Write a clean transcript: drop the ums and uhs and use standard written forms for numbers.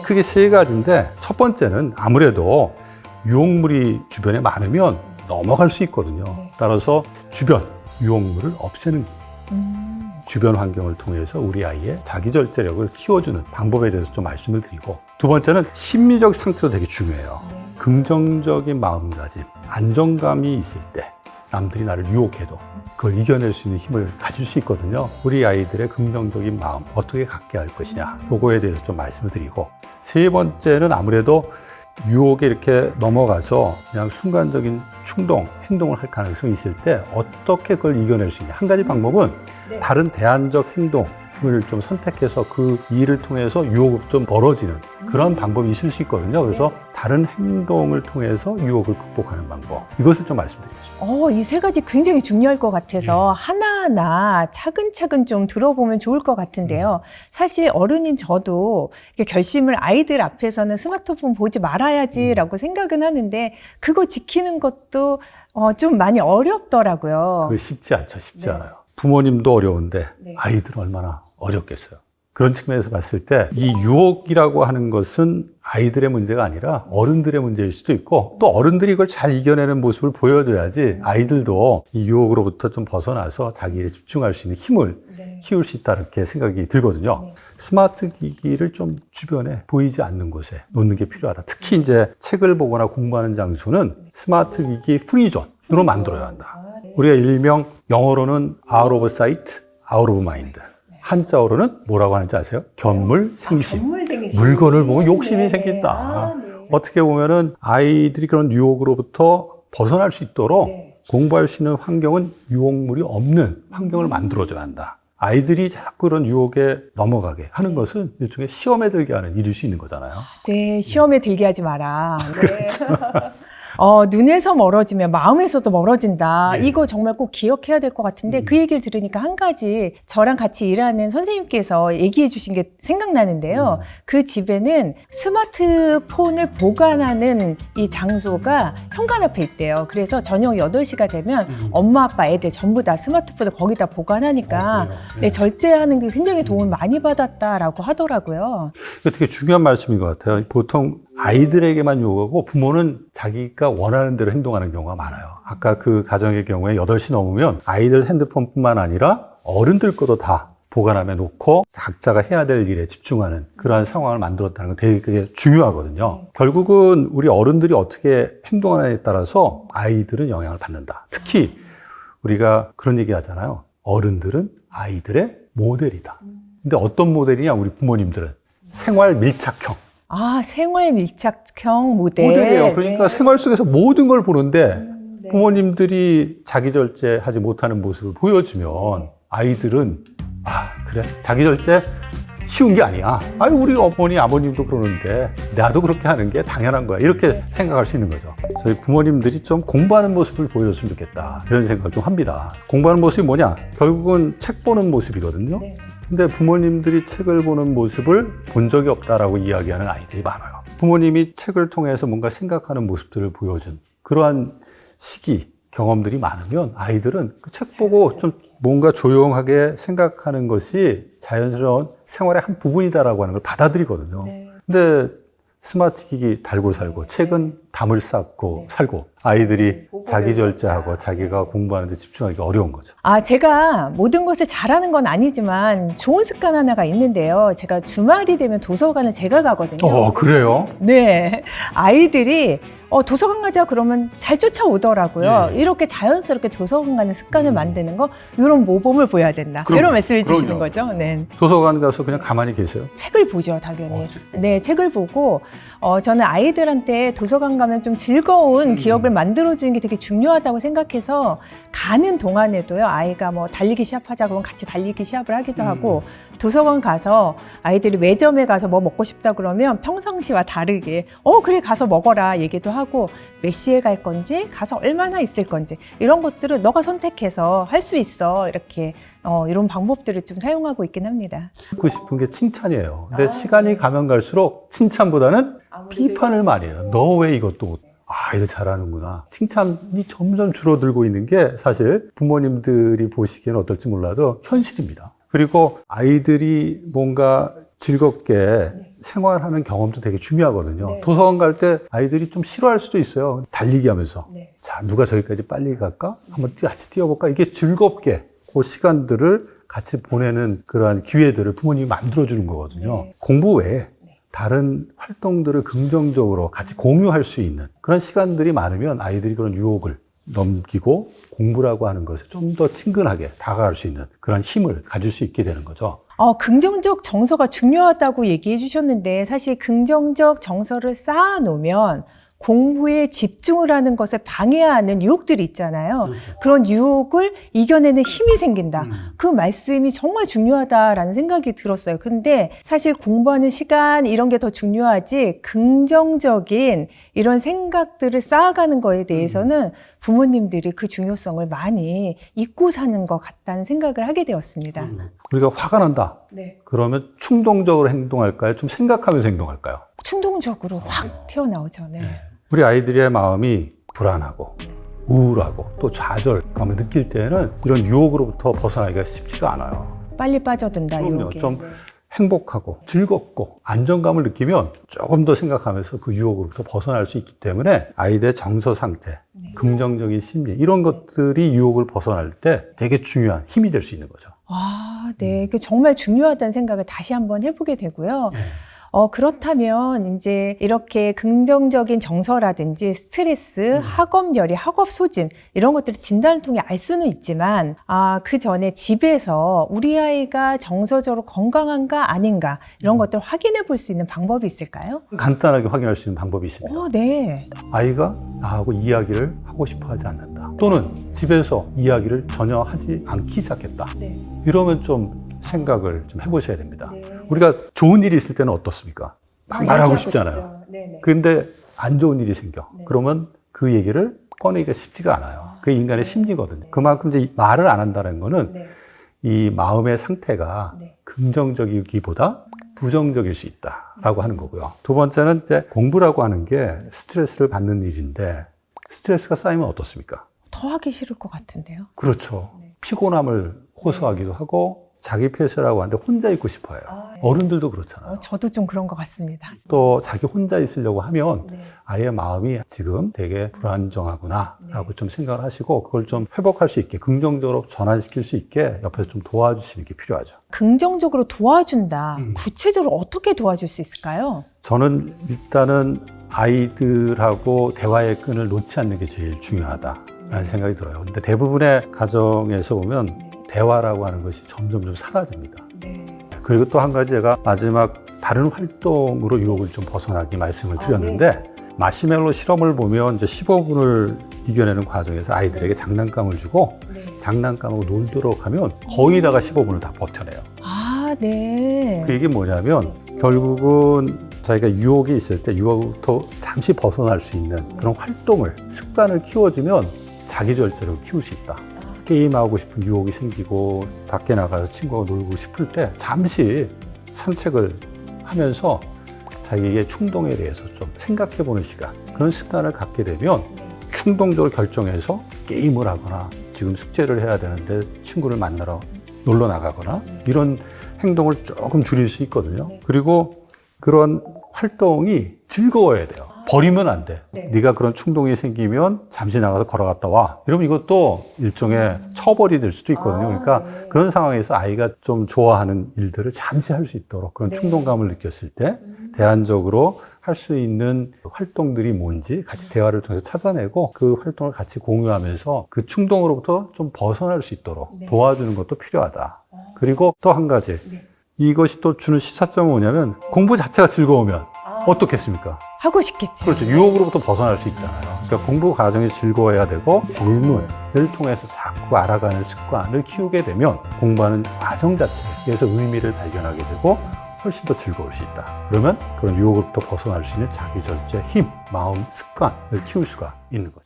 크게 세 가지인데 첫 번째는 아무래도 유혹물이 주변에 많으면 넘어갈 수 있거든요. 따라서 주변 유혹물을 없애는 주변 환경을 통해서 우리 아이의 자기절제력을 키워주는 방법에 대해서 좀 말씀을 드리고, 두 번째는 심리적 상태도 되게 중요해요. 긍정적인 마음가짐, 안정감이 있을 때 남들이 나를 유혹해도 그걸 이겨낼 수 있는 힘을 가질 수 있거든요. 우리 아이들의 긍정적인 마음 어떻게 갖게 할 것이냐, 그거에 대해서 좀 말씀을 드리고, 세 번째는 아무래도 유혹에 이렇게 넘어가서 그냥 순간적인 충동, 행동을 할 가능성이 있을 때 어떻게 그걸 이겨낼 수 있냐. 한 가지 방법은 다른 대안적 행동을 좀 선택해서 그 일을 통해서 유혹을 좀 멀어지는 그런 방법이 있을 수 있거든요. 그래서 다른 행동을 통해서 유혹을 극복하는 방법, 이것을 좀 말씀드리겠습니다. 이 세 가지 굉장히 중요할 것 같아서 하나하나 차근차근 좀 들어보면 좋을 것 같은데요. 사실 어른인 저도 이렇게 결심을 아이들 앞에서는 스마트폰 보지 말아야지라고 생각은 하는데 그거 지키는 것도 좀 많이 어렵더라고요. 그거 쉽지 않죠. 쉽지 않아요. 부모님도 어려운데 아이들은 얼마나 어렵겠어요. 그런 측면에서 봤을 때 이 유혹이라고 하는 것은 아이들의 문제가 아니라 어른들의 문제일 수도 있고, 또 어른들이 이걸 잘 이겨내는 모습을 보여줘야지 아이들도 이 유혹으로부터 좀 벗어나서 자기 일에 집중할 수 있는 힘을 키울 수 있다, 이렇게 생각이 들거든요. 스마트 기기를 좀 주변에 보이지 않는 곳에 놓는 게 필요하다. 특히 이제 책을 보거나 공부하는 장소는 스마트 기기 프리존으로 만들어야 한다. 우리가 일명 영어로는 out of sight, out of mind. 한자어로는 뭐라고 하는지 아세요? 견물생심. 물건을 보고 욕심이 생긴다. 어떻게 보면은 아이들이 그런 유혹으로부터 벗어날 수 있도록 공부할 수 있는 환경은 유혹물이 없는 환경을 만들어줘야 한다. 아이들이 자꾸 그런 유혹에 넘어가게 하는 것은 일종의 시험에 들게 하는 일일 수 있는 거잖아요. 네, 시험에 들게 하지 마라. 눈에서 멀어지면 마음에서도 멀어진다. 이거 정말 꼭 기억해야 될 것 같은데 그 얘기를 들으니까 한 가지 저랑 같이 일하는 선생님께서 얘기해 주신 게 생각나는데요. 그 집에는 스마트폰을 보관하는 이 장소가 현관 앞에 있대요. 그래서 저녁 8시가 되면 엄마, 아빠, 애들 전부 다 스마트폰을 거기다 보관하니까 절제하는 게 굉장히 도움을 많이 받았다라고 하더라고요. 되게 중요한 말씀인 것 같아요. 보통 아이들에게만 요구하고 부모는 자기가 원하는 대로 행동하는 경우가 많아요. 아까 그 가정의 경우에 8시 넘으면 아이들 핸드폰뿐만 아니라 어른들 것도 다 보관함에 놓고 각자가 해야 될 일에 집중하는 그러한 상황을 만들었다는 건 되게 중요하거든요. 결국은 우리 어른들이 어떻게 행동하느냐에 따라서 아이들은 영향을 받는다. 특히 우리가 그런 얘기 하잖아요. 어른들은 아이들의 모델이다. 근데 어떤 모델이냐, 우리 부모님들은 생활 밀착형. 생활 밀착형 모델이에요. 그러니까 생활 속에서 모든 걸 보는데 부모님들이 자기절제하지 못하는 모습을 보여주면 아이들은 그래, 자기절제 쉬운 게 아니야. 우리 어머니, 아버님도 그러는데 나도 그렇게 하는 게 당연한 거야. 이렇게 생각할 수 있는 거죠. 저희 부모님들이 좀 공부하는 모습을 보여줬으면 좋겠다, 이런 생각을 좀 합니다. 공부하는 모습이 뭐냐? 결국은 책 보는 모습이거든요. 근데 부모님들이 책을 보는 모습을 본 적이 없다라고 이야기하는 아이들이 많아요. 부모님이 책을 통해서 뭔가 생각하는 모습들을 보여준 그러한 시기, 경험들이 많으면 아이들은 그 책 보고 좀 뭔가 조용하게 생각하는 것이 자연스러운 생활의 한 부분이다라고 하는 걸 받아들이거든요. 근데 스마트 기기 달고 살고 책은 담을 쌓고 살고 아이들이 자기 절제하고 자기가 공부하는 데 집중하기 어려운 거죠. 제가 모든 것을 잘하는 건 아니지만 좋은 습관 하나가 있는데요. 제가 주말이 되면 도서관을 제가 가거든요. 그래요? 네. 아이들이 도서관 가자 그러면 잘 쫓아오더라고요. 이렇게 자연스럽게 도서관 가는 습관을 만드는 거, 이런 모범을 보여야 된다. 이런 말씀을 주시는 거죠. 네. 도서관 가서 그냥 가만히 계세요? 책을 보죠, 당연히. 네, 책을 보고 저는 아이들한테 도서관 가면 좀 즐거운 기억을 만들어주는 게 되게 중요하다고 생각해서 가는 동안에도요, 아이가 뭐 달리기 시합하자 그러면 같이 달리기 시합을 하기도 하고, 도서관 가서 아이들이 매점에 가서 뭐 먹고 싶다 그러면 평상시와 다르게 그래 가서 먹어라 얘기도 하고, 몇 시에 갈 건지, 가서 얼마나 있을 건지, 이런 것들은 너가 선택해서 할 수 있어, 이렇게 이런 방법들을 좀 사용하고 있긴 합니다. 듣고 싶은 게 칭찬이에요. 근데 시간이 가면 갈수록 칭찬보다는 비판을 많이 해요. 너 왜 이것도 이거 잘하는구나. 칭찬이 점점 줄어들고 있는 게 사실 부모님들이 보시기에는 어떨지 몰라도 현실입니다. 그리고 아이들이 뭔가 즐겁게 생활하는 경험도 되게 중요하거든요. 네. 도서관 갈 때 아이들이 좀 싫어할 수도 있어요. 달리기 하면서. 네. 자, 누가 저기까지 빨리 갈까? 한번 같이 뛰어볼까? 이게 즐겁게 그 시간들을 같이 보내는 그러한 기회들을 부모님이 만들어주는 거거든요. 네. 공부 외에 다른 활동들을 긍정적으로 같이 공유할 수 있는 그런 시간들이 많으면 아이들이 그런 유혹을 넘기고 공부라고 하는 것에 좀 더 친근하게 다가갈 수 있는 그런 힘을 가질 수 있게 되는 거죠. 긍정적 정서가 중요하다고 얘기해 주셨는데 사실 긍정적 정서를 쌓아놓으면 공부에 집중을 하는 것을 방해하는 유혹들이 있잖아요. 그렇죠. 그런 유혹을 이겨내는 힘이 생긴다. 그 말씀이 정말 중요하다라는 생각이 들었어요. 근데 사실 공부하는 시간 이런 게 더 중요하지 긍정적인 이런 생각들을 쌓아가는 거에 대해서는 부모님들이 그 중요성을 많이 잊고 사는 것 같다는 생각을 하게 되었습니다. 우리가 화가 난다. 네. 그러면 충동적으로 행동할까요? 좀 생각하면서 행동할까요? 충동적으로 확 튀어나오죠. 네. 우리 아이들의 마음이 불안하고 우울하고 또 좌절감을 느낄 때는 이런 유혹으로부터 벗어나기가 쉽지가 않아요. 빨리 빠져든다. 그럼요. 유혹에. 좀 행복하고 즐겁고 안정감을 느끼면 조금 더 생각하면서 그 유혹으로부터 벗어날 수 있기 때문에 아이들의 정서 상태, 긍정적인 심리 이런 것들이 유혹을 벗어날 때 되게 중요한 힘이 될 수 있는 거죠. 네. 그 정말 중요하다는 생각을 다시 한번 해보게 되고요. 그렇다면 이제 이렇게 긍정적인 정서라든지 스트레스, 학업 열의, 학업 소진 이런 것들을 진단을 통해 알 수는 있지만 그 전에 집에서 우리 아이가 정서적으로 건강한가 아닌가 이런 것들을 확인해 볼 수 있는 방법이 있을까요? 간단하게 확인할 수 있는 방법이 있습니다. 네. 아이가 나하고 이야기를 하고 싶어 하지 않는다. 또는 집에서 이야기를 전혀 하지 않기 시작했다. 네. 이러면 좀 생각을 좀 해보셔야 됩니다. 우리가 좋은 일이 있을 때는 어떻습니까? 막 말하고 싶잖아요. 그런데 안 좋은 일이 생겨. 그러면 그 얘기를 꺼내기가 쉽지가 않아요. 그게 인간의 심리거든요. 그만큼 이제 말을 안 한다는 거는 이 마음의 상태가 긍정적이기보다 부정적일 수 있다라고 하는 거고요. 두 번째는 이제 공부라고 하는 게 스트레스를 받는 일인데 스트레스가 쌓이면 어떻습니까? 더 하기 싫을 것 같은데요. 그렇죠. 피곤함을 호소하기도 하고 자기 폐쇄라고 하는데 혼자 있고 싶어요. 어른들도 그렇잖아요. 저도 좀 그런 것 같습니다. 또 자기 혼자 있으려고 하면 아이의 마음이 지금 되게 불안정하구나 라고 좀 생각을 하시고 그걸 좀 회복할 수 있게 긍정적으로 전환시킬 수 있게 옆에서 좀 도와주시는 게 필요하죠. 긍정적으로 도와준다. 구체적으로 어떻게 도와줄 수 있을까요? 저는 일단은 아이들하고 대화의 끈을 놓지 않는 게 제일 중요하다라는 생각이 들어요. 근데 대부분의 가정에서 보면 대화라고 하는 것이 점점 좀 사라집니다. 그리고 또 한 가지 제가 마지막 다른 활동으로 유혹을 좀 벗어나기 말씀을 드렸는데 마시멜로 실험을 보면 이제 15분을 이겨내는 과정에서 아이들에게 장난감을 주고 장난감하고 놀도록 하면 거의 다가 15분을 다 버텨내요. 네. 그 이게 뭐냐면 결국은 자기가 유혹이 있을 때 유혹부터 잠시 벗어날 수 있는 그런 활동을 습관을 키워주면 자기 절제를 키울 수 있다. 게임하고 싶은 유혹이 생기고 밖에 나가서 친구하고 놀고 싶을 때 잠시 산책을 하면서 자기의 충동에 대해서 좀 생각해보는 시간 그런 습관을 갖게 되면 충동적으로 결정해서 게임을 하거나 지금 숙제를 해야 되는데 친구를 만나러 놀러 나가거나 이런 행동을 조금 줄일 수 있거든요. 그리고 그런 활동이 즐거워야 돼요. 버리면 안 돼. 네가 그런 충동이 생기면 잠시 나가서 걸어갔다 와. 이러면 이것도 일종의 처벌이 될 수도 있거든요. 그러니까 그런 상황에서 아이가 좀 좋아하는 일들을 잠시 할 수 있도록 그런 충동감을 느꼈을 때 대안적으로 할 수 있는 활동들이 뭔지 같이 대화를 통해서 찾아내고 그 활동을 같이 공유하면서 그 충동으로부터 좀 벗어날 수 있도록 도와주는 것도 필요하다. 그리고 또 한 가지. 이것이 또 주는 시사점은 뭐냐면 공부 자체가 즐거우면 어떻겠습니까? 하고 싶겠죠. 그렇죠. 유혹으로부터 벗어날 수 있잖아요. 그러니까 공부 과정이 즐거워야 되고 질문을 통해서 자꾸 알아가는 습관을 키우게 되면 공부하는 과정 자체에서 의미를 발견하게 되고 훨씬 더 즐거울 수 있다. 그러면 그런 유혹으로부터 벗어날 수 있는 자기 절제, 힘, 마음, 습관을 키울 수가 있는 거죠.